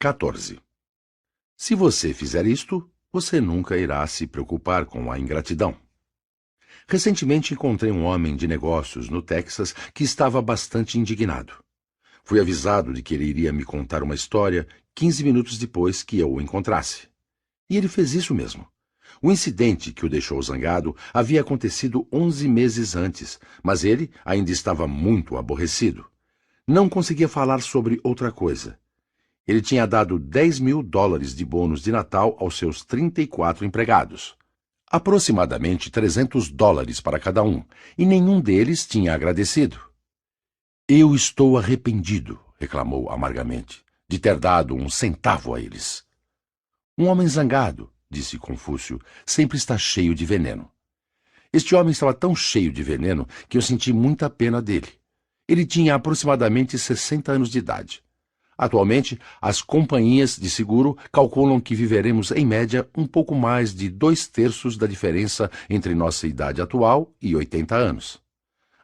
14. Se você fizer isto, você nunca irá se preocupar com a ingratidão. Recentemente encontrei um homem de negócios no Texas que estava bastante indignado. Fui avisado de que ele iria me contar uma história 15 minutos depois que eu o encontrasse. E ele fez isso mesmo. O incidente que o deixou zangado havia acontecido 11 meses antes, mas ele ainda estava muito aborrecido. Não conseguia falar sobre outra coisa. Ele tinha dado $10.000 de bônus de Natal aos seus 34 empregados. Aproximadamente $300 para cada um, e nenhum deles tinha agradecido. Eu estou arrependido, reclamou amargamente, de ter dado um centavo a eles. Um homem zangado, disse Confúcio, sempre está cheio de veneno. Este homem estava tão cheio de veneno que eu senti muita pena dele. Ele tinha aproximadamente 60 anos de idade. Atualmente, as companhias de seguro calculam que viveremos, em média, um pouco mais de 2/3 da diferença entre nossa idade atual e 80 anos.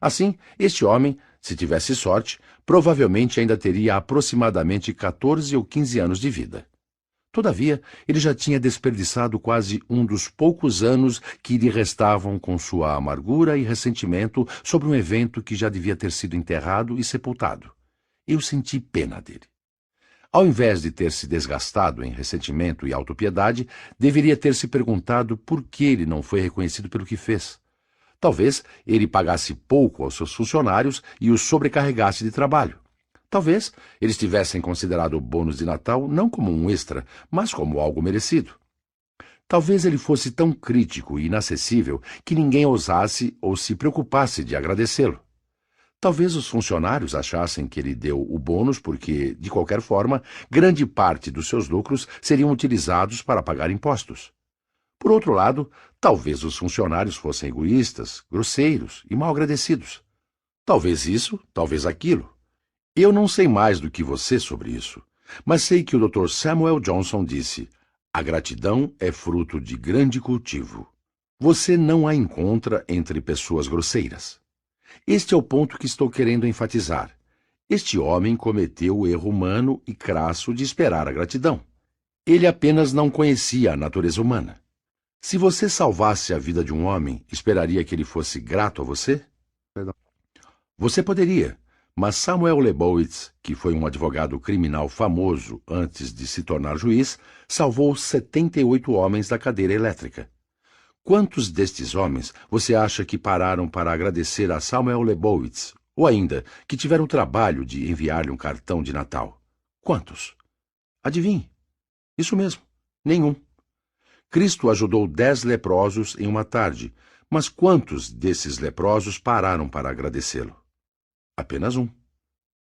Assim, este homem, se tivesse sorte, provavelmente ainda teria aproximadamente 14 ou 15 anos de vida. Todavia, ele já tinha desperdiçado quase um dos poucos anos que lhe restavam com sua amargura e ressentimento sobre um evento que já devia ter sido enterrado e sepultado. Eu senti pena dele. Ao invés de ter se desgastado em ressentimento e autopiedade, deveria ter se perguntado por que ele não foi reconhecido pelo que fez. Talvez ele pagasse pouco aos seus funcionários e os sobrecarregasse de trabalho. Talvez eles tivessem considerado o bônus de Natal não como um extra, mas como algo merecido. Talvez ele fosse tão crítico e inacessível que ninguém ousasse ou se preocupasse de agradecê-lo. Talvez os funcionários achassem que ele deu o bônus porque, de qualquer forma, grande parte dos seus lucros seriam utilizados para pagar impostos. Por outro lado, talvez os funcionários fossem egoístas, grosseiros e mal agradecidos. Talvez isso, talvez aquilo. Eu não sei mais do que você sobre isso, mas sei que o Dr. Samuel Johnson disse: a gratidão é fruto de grande cultivo. Você não a encontra entre pessoas grosseiras. Este é o ponto que estou querendo enfatizar. Este homem cometeu o erro humano e crasso de esperar a gratidão. Ele apenas não conhecia a natureza humana. Se você salvasse a vida de um homem, esperaria que ele fosse grato a você? Você poderia, mas Samuel Lebowitz, que foi um advogado criminal famoso antes de se tornar juiz, salvou 78 homens da cadeira elétrica. Quantos destes homens você acha que pararam para agradecer a Samuel Lebowitz, ou ainda, que tiveram o trabalho de enviar-lhe um cartão de Natal? Quantos? Adivinhe. Isso mesmo, nenhum. Cristo ajudou 10 leprosos em uma tarde, mas quantos desses leprosos pararam para agradecê-lo? Apenas um.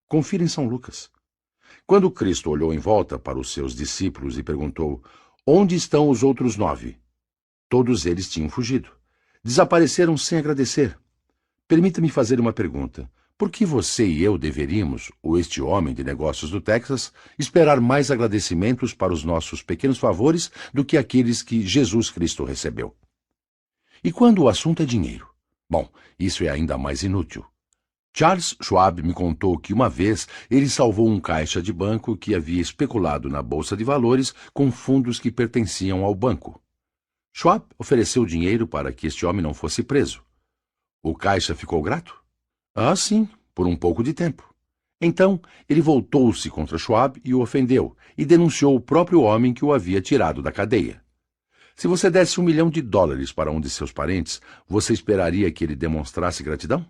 Confira em São Lucas. Quando Cristo olhou em volta para os seus discípulos e perguntou: onde estão os outros 9? Todos eles tinham fugido. Desapareceram sem agradecer. Permita-me fazer uma pergunta. Por que você e eu deveríamos, ou este homem de negócios do Texas, esperar mais agradecimentos para os nossos pequenos favores do que aqueles que Jesus Cristo recebeu? E quando o assunto é dinheiro? Bom, isso é ainda mais inútil. Charles Schwab me contou que uma vez ele salvou um caixa de banco que havia especulado na bolsa de valores com fundos que pertenciam ao banco. Schwab ofereceu dinheiro para que este homem não fosse preso. O caixa ficou grato? Ah, sim, por um pouco de tempo. Então, ele voltou-se contra Schwab e o ofendeu, e denunciou o próprio homem que o havia tirado da cadeia. Se você desse $1 milhão para um de seus parentes, você esperaria que ele demonstrasse gratidão?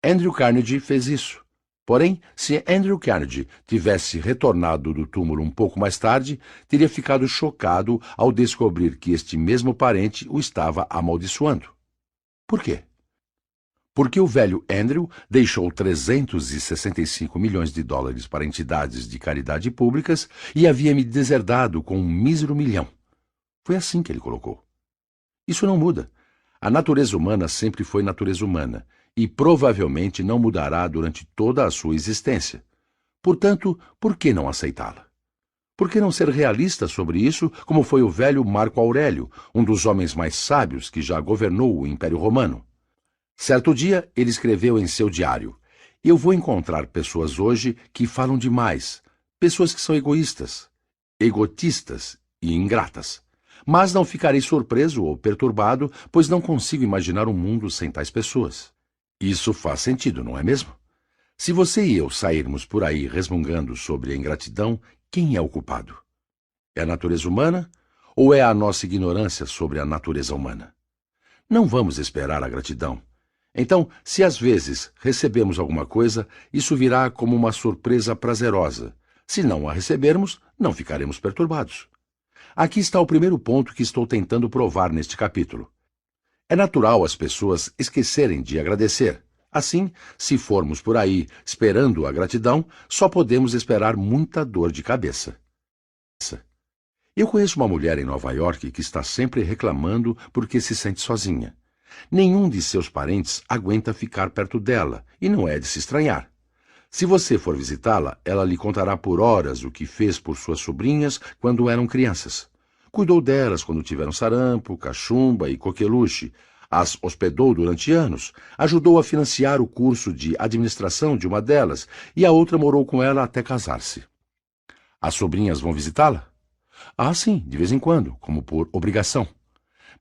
Andrew Carnegie fez isso. Porém, se Andrew Carnegie tivesse retornado do túmulo um pouco mais tarde, teria ficado chocado ao descobrir que este mesmo parente o estava amaldiçoando. Por quê? Porque o velho Andrew deixou $365 milhões para entidades de caridade públicas e havia me deserdado com um mísero $1 milhão. Foi assim que ele colocou. Isso não muda. A natureza humana sempre foi natureza humana e provavelmente não mudará durante toda a sua existência. Portanto, por que não aceitá-la? Por que não ser realista sobre isso, como foi o velho Marco Aurélio, um dos homens mais sábios que já governou o Império Romano? Certo dia, ele escreveu em seu diário: eu vou encontrar pessoas hoje que falam demais, pessoas que são egoístas, egotistas e ingratas. Mas não ficarei surpreso ou perturbado, pois não consigo imaginar um mundo sem tais pessoas. Isso faz sentido, não é mesmo? Se você e eu sairmos por aí resmungando sobre a ingratidão, quem é o culpado? É a natureza humana ou é a nossa ignorância sobre a natureza humana? Não vamos esperar a gratidão. Então, se às vezes recebemos alguma coisa, isso virá como uma surpresa prazerosa. Se não a recebermos, não ficaremos perturbados. Aqui está o primeiro ponto que estou tentando provar neste capítulo. É natural as pessoas esquecerem de agradecer. Assim, se formos por aí esperando a gratidão, só podemos esperar muita dor de cabeça. Eu conheço uma mulher em Nova York que está sempre reclamando porque se sente sozinha. Nenhum de seus parentes aguenta ficar perto dela, e não é de se estranhar. Se você for visitá-la, ela lhe contará por horas o que fez por suas sobrinhas quando eram crianças. Cuidou delas quando tiveram sarampo, cachumba e coqueluche, as hospedou durante anos, ajudou a financiar o curso de administração de uma delas e a outra morou com ela até casar-se. As sobrinhas vão visitá-la? Ah, sim, de vez em quando, como por obrigação.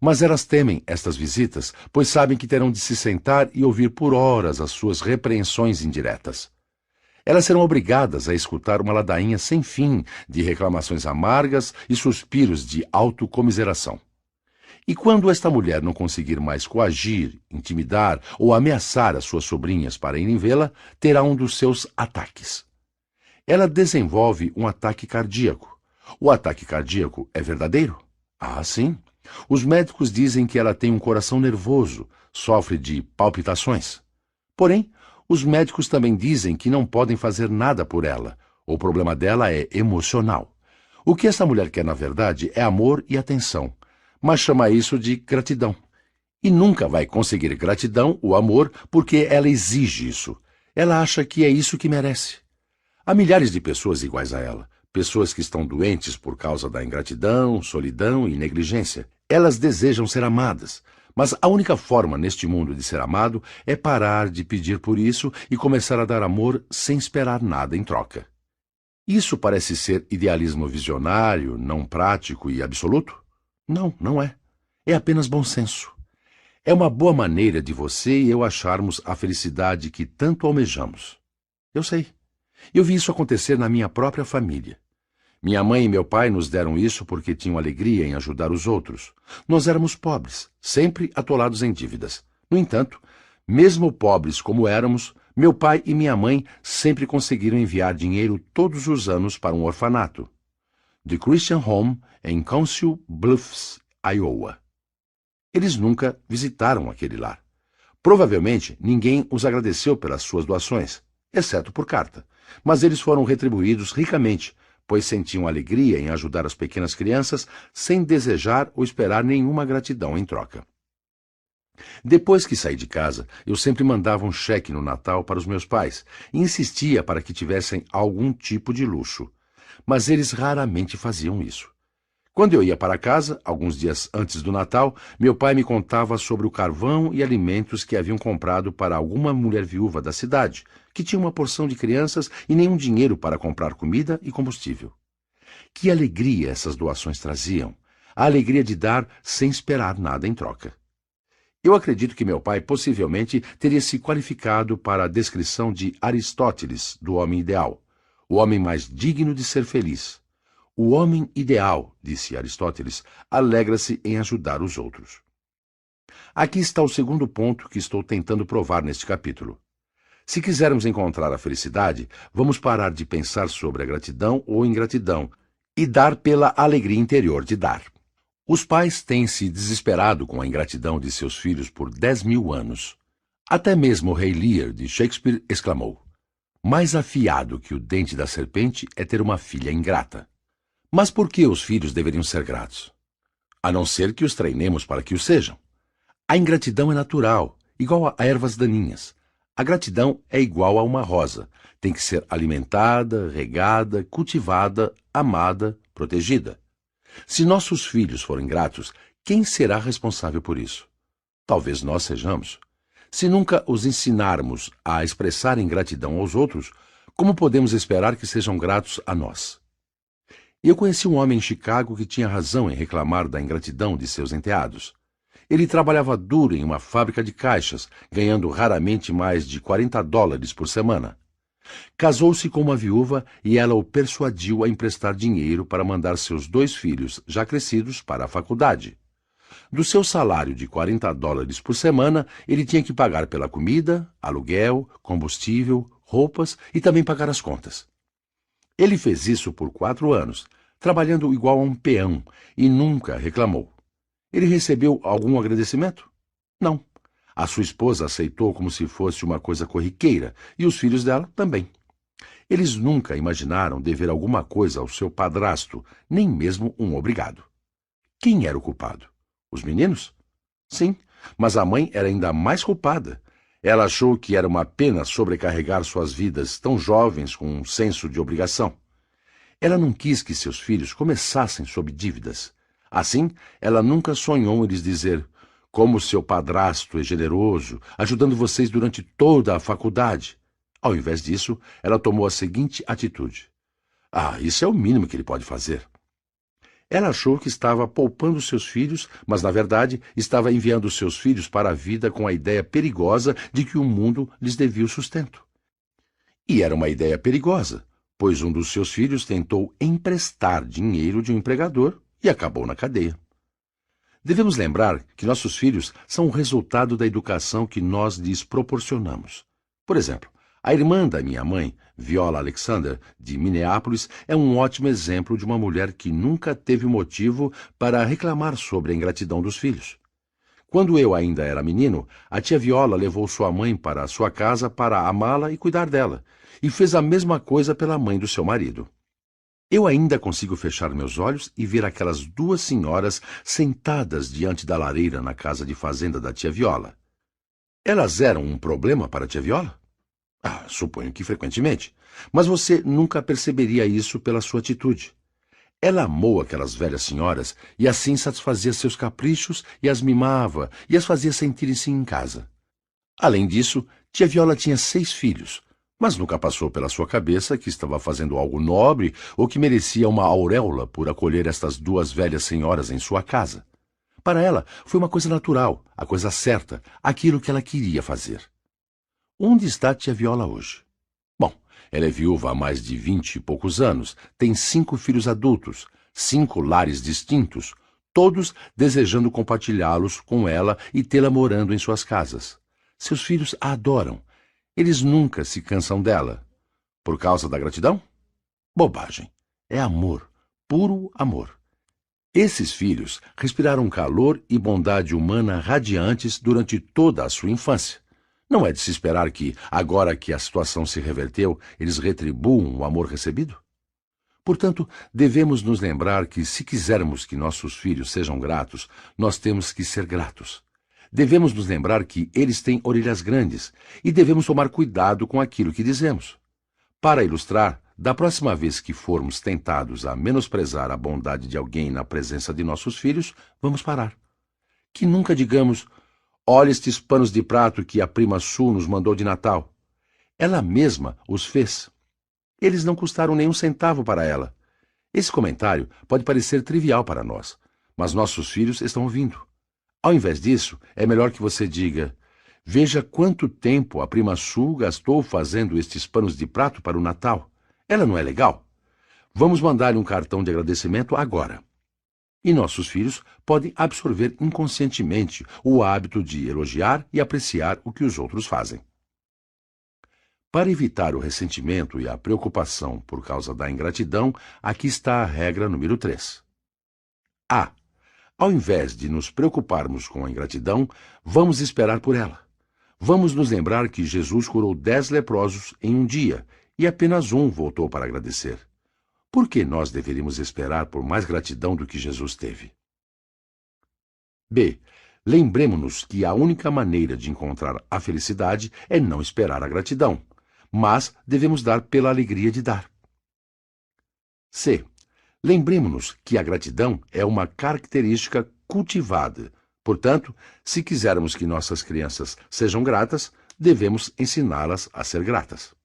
Mas elas temem estas visitas, pois sabem que terão de se sentar e ouvir por horas as suas repreensões indiretas. Elas serão obrigadas a escutar uma ladainha sem fim de reclamações amargas e suspiros de autocomiseração. E quando esta mulher não conseguir mais coagir, intimidar ou ameaçar as suas sobrinhas para irem vê-la, terá um dos seus ataques. Ela desenvolve um ataque cardíaco. O ataque cardíaco é verdadeiro? Ah, sim. Os médicos dizem que ela tem um coração nervoso, sofre de palpitações. Porém, os médicos também dizem que não podem fazer nada por ela. O problema dela é emocional. O que essa mulher quer, na verdade, é amor e atenção, mas chama isso de gratidão. E nunca vai conseguir gratidão ou amor porque ela exige isso. Ela acha que é isso que merece. Há milhares de pessoas iguais a ela. Pessoas que estão doentes por causa da ingratidão, solidão e negligência. Elas desejam ser amadas, mas a única forma neste mundo de ser amado é parar de pedir por isso e começar a dar amor sem esperar nada em troca. Isso parece ser idealismo visionário, não prático e absoluto? Não, não é. É apenas bom senso. É uma boa maneira de você e eu acharmos a felicidade que tanto almejamos. Eu sei. Eu vi isso acontecer na minha própria família. Minha mãe e meu pai nos deram isso porque tinham alegria em ajudar os outros. Nós éramos pobres, sempre atolados em dívidas. No entanto, mesmo pobres como éramos, meu pai e minha mãe sempre conseguiram enviar dinheiro todos os anos para um orfanato. The Christian Home, em Council Bluffs, Iowa. Eles nunca visitaram aquele lar. Provavelmente ninguém os agradeceu pelas suas doações, exceto por carta. Mas eles foram retribuídos ricamente, pois sentiam alegria em ajudar as pequenas crianças sem desejar ou esperar nenhuma gratidão em troca. Depois que saí de casa, eu sempre mandava um cheque no Natal para os meus pais e insistia para que tivessem algum tipo de luxo. Mas eles raramente faziam isso. Quando eu ia para casa, alguns dias antes do Natal, meu pai me contava sobre o carvão e alimentos que haviam comprado para alguma mulher viúva da cidade, que tinha uma porção de crianças e nenhum dinheiro para comprar comida e combustível. Que alegria essas doações traziam! A alegria de dar sem esperar nada em troca. Eu acredito que meu pai possivelmente teria se qualificado para a descrição de Aristóteles do homem ideal, o homem mais digno de ser feliz. O homem ideal, disse Aristóteles, alegra-se em ajudar os outros. Aqui está o segundo ponto que estou tentando provar neste capítulo. Se quisermos encontrar a felicidade, vamos parar de pensar sobre a gratidão ou ingratidão e dar pela alegria interior de dar. Os pais têm se desesperado com a ingratidão de seus filhos por 10.000 anos. Até mesmo o rei Lear, de Shakespeare, exclamou: mais afiado que o dente da serpente é ter uma filha ingrata. Mas por que os filhos deveriam ser gratos? A não ser que os treinemos para que o sejam. A ingratidão é natural, igual a ervas daninhas. A gratidão é igual a uma rosa. Tem que ser alimentada, regada, cultivada, amada, protegida. Se nossos filhos forem gratos, quem será responsável por isso? Talvez nós sejamos. Se nunca os ensinarmos a expressar gratidão aos outros, Como podemos esperar que sejam gratos a nós? Eu conheci um homem em Chicago que tinha razão em reclamar da ingratidão de seus enteados. Ele trabalhava duro em uma fábrica de caixas, ganhando raramente mais de $40 por semana. Casou-se com uma viúva e ela o persuadiu a emprestar dinheiro para mandar seus 2 filhos, já crescidos, para a faculdade. Do seu salário de $40 por semana, ele tinha que pagar pela comida, aluguel, combustível, roupas e também pagar as contas. Ele fez isso por 4 anos, trabalhando igual a um peão, e nunca reclamou. Ele recebeu algum agradecimento? Não. A sua esposa aceitou como se fosse uma coisa corriqueira, e os filhos dela também. Eles nunca imaginaram dever alguma coisa ao seu padrasto, nem mesmo um obrigado. Quem era o culpado? Os meninos? Sim, mas a mãe era ainda mais culpada. Ela achou que era uma pena sobrecarregar suas vidas tão jovens com um senso de obrigação. Ela não quis que seus filhos começassem sob dívidas. Assim, ela nunca sonhou em lhes dizer: como seu padrasto é generoso, ajudando vocês durante toda a faculdade. Ao invés disso, ela tomou a seguinte atitude: isso é o mínimo que ele pode fazer. Ela achou que estava poupando seus filhos, mas, na verdade, estava enviando seus filhos para a vida com a ideia perigosa de que o mundo lhes devia o sustento. E era uma ideia perigosa, pois um dos seus filhos tentou emprestar dinheiro de um empregador e acabou na cadeia. Devemos lembrar que nossos filhos são o resultado da educação que nós lhes proporcionamos. Por exemplo, a irmã da minha mãe, Viola Alexander, de Minneapolis, é um ótimo exemplo de uma mulher que nunca teve motivo para reclamar sobre a ingratidão dos filhos. Quando eu ainda era menino, a tia Viola levou sua mãe para a sua casa para amá-la e cuidar dela, e fez a mesma coisa pela mãe do seu marido. Eu ainda consigo fechar meus olhos e ver aquelas 2 senhoras sentadas diante da lareira na casa de fazenda da tia Viola. Elas eram um problema para a tia Viola? Suponho que frequentemente, mas você nunca perceberia isso pela sua atitude. Ela amou aquelas velhas senhoras e assim satisfazia seus caprichos e as mimava e as fazia sentirem-se em casa. Além disso, tia Viola tinha 6 filhos, mas nunca passou pela sua cabeça que estava fazendo algo nobre ou que merecia uma auréola por acolher estas 2 velhas senhoras em sua casa. Para ela, foi uma coisa natural, a coisa certa, aquilo que ela queria fazer. Onde está tia Viola hoje? Bom, ela é viúva há mais de 20 e poucos anos, tem 5 filhos adultos, 5 lares distintos, todos desejando compartilhá-los com ela e tê-la morando em suas casas. Seus filhos a adoram. Eles nunca se cansam dela. Por causa da gratidão? Bobagem. É amor, puro amor. Esses filhos respiraram calor e bondade humana radiantes durante toda a sua infância. Não é de se esperar que, agora que a situação se reverteu, eles retribuam o amor recebido? Portanto, devemos nos lembrar que, se quisermos que nossos filhos sejam gratos, nós temos que ser gratos. Devemos nos lembrar que eles têm orelhas grandes e devemos tomar cuidado com aquilo que dizemos. Para ilustrar, da próxima vez que formos tentados a menosprezar a bondade de alguém na presença de nossos filhos, vamos parar. Que nunca digamos: olha estes panos de prato que a prima Sue nos mandou de Natal. Ela mesma os fez. Eles não custaram nenhum centavo para ela. Esse comentário pode parecer trivial para nós, mas nossos filhos estão ouvindo. Ao invés disso, é melhor que você diga: veja quanto tempo a prima Sue gastou fazendo estes panos de prato para o Natal. Ela não é legal? Vamos mandar-lhe um cartão de agradecimento agora. E nossos filhos podem absorver inconscientemente o hábito de elogiar e apreciar o que os outros fazem. Para evitar o ressentimento e a preocupação por causa da ingratidão, aqui está a regra número 3. A. Ao invés de nos preocuparmos com a ingratidão, vamos esperar por ela. Vamos nos lembrar que Jesus curou 10 leprosos em um dia e apenas um voltou para agradecer. Por que nós deveríamos esperar por mais gratidão do que Jesus teve? B. Lembremos-nos que a única maneira de encontrar a felicidade é não esperar a gratidão, mas devemos dar pela alegria de dar. C. Lembremos-nos que a gratidão é uma característica cultivada. Portanto, se quisermos que nossas crianças sejam gratas, devemos ensiná-las a ser gratas.